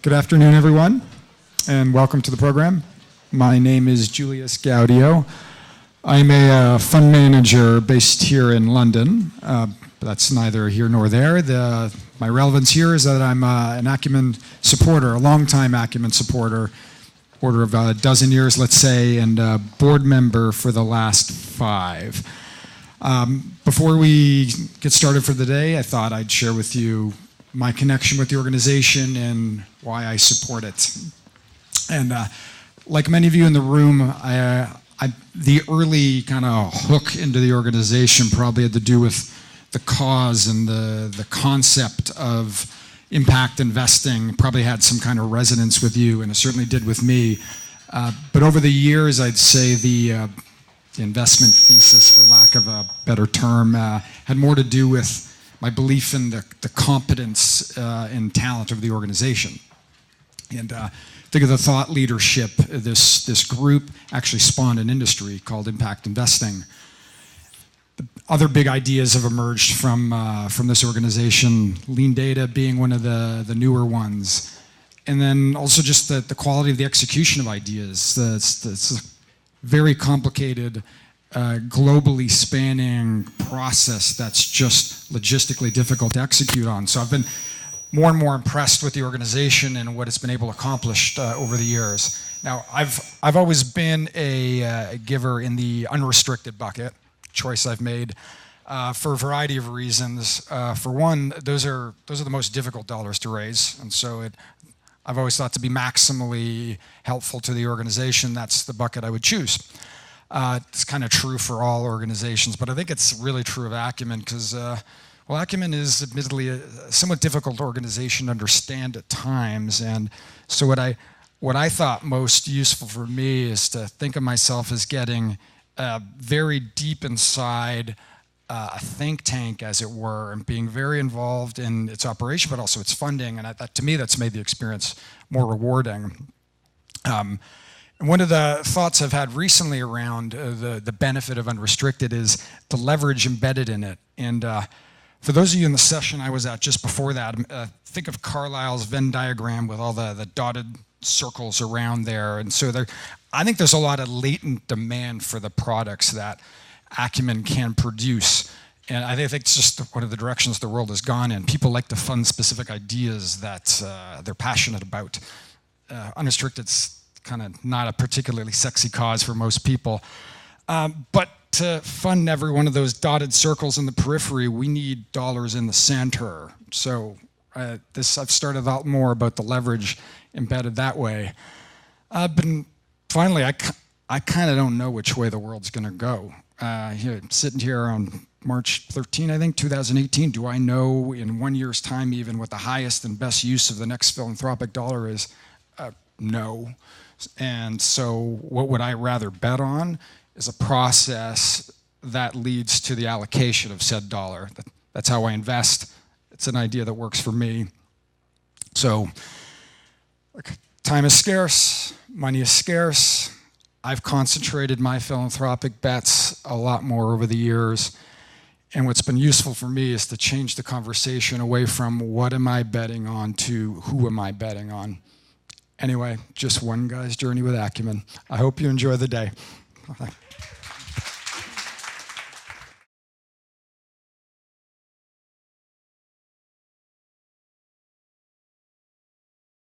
Good afternoon, everyone, and welcome to the program. My name is Julius Gaudio. I'm a fund manager based here in London. That's neither here nor there. My relevance here is that I'm an Acumen supporter, a longtime Acumen supporter, order of a dozen years, let's say, and a board member for the last 5. Before we get started for the day, I thought I'd share with you my connection with the organization and why I support it. And like many of you in the room, the early kind of hook into the organization probably had to do with the cause and the concept of impact investing. Probably had some kind of resonance with you, and it certainly did with me. But over the years, I'd say the investment thesis, for lack of a better term, had more to do with my belief in the competence and talent of the organization. And think of the thought leadership. This group actually spawned an industry called impact investing. The other big ideas have emerged from this organization, lean data being one of the newer ones. And then also just the quality of the execution of ideas. It's a very complicated, globally spanning process that's just logistically difficult to execute on. So I've been more and more impressed with the organization and what it's been able to accomplish over the years. Now, I've always been a giver in the unrestricted bucket, choice I've made for a variety of reasons. For one, those are the most difficult dollars to raise, and so I've always thought to be maximally helpful to the organization, that's the bucket I would choose. It's kind of true for all organizations, but I think it's really true of Acumen because, Acumen is admittedly a somewhat difficult organization to understand at times, and so what I thought most useful for me is to think of myself as getting very deep inside a think tank, as it were, and being very involved in its operation, but also its funding, and to me, that's made the experience more rewarding. And one of the thoughts I've had recently around the benefit of unrestricted is the leverage embedded in it. And for those of you in the session I was at just before that, think of Carlyle's Venn diagram with all the dotted circles around there. And so I think there's a lot of latent demand for the products that Acumen can produce. And I think it's just one of the directions the world has gone in. People like to fund specific ideas that they're passionate about. Unrestricted's kind of not a particularly sexy cause for most people. But to fund every one of those dotted circles in the periphery, we need dollars in the center. So I've started out more about the leverage embedded that way. But finally, I kind of don't know which way the world's going to go. Sitting here on March 13, I think, 2018, do I know in 1 year's time even what the highest and best use of the next philanthropic dollar is? No. And so what would I rather bet on is a process that leads to the allocation of said dollar. That's how I invest. It's an idea that works for me. So time is scarce, money is scarce. I've concentrated my philanthropic bets a lot more over the years. And what's been useful for me is to change the conversation away from what am I betting on to who am I betting on. Anyway, just one guy's journey with Acumen. I hope you enjoy the day.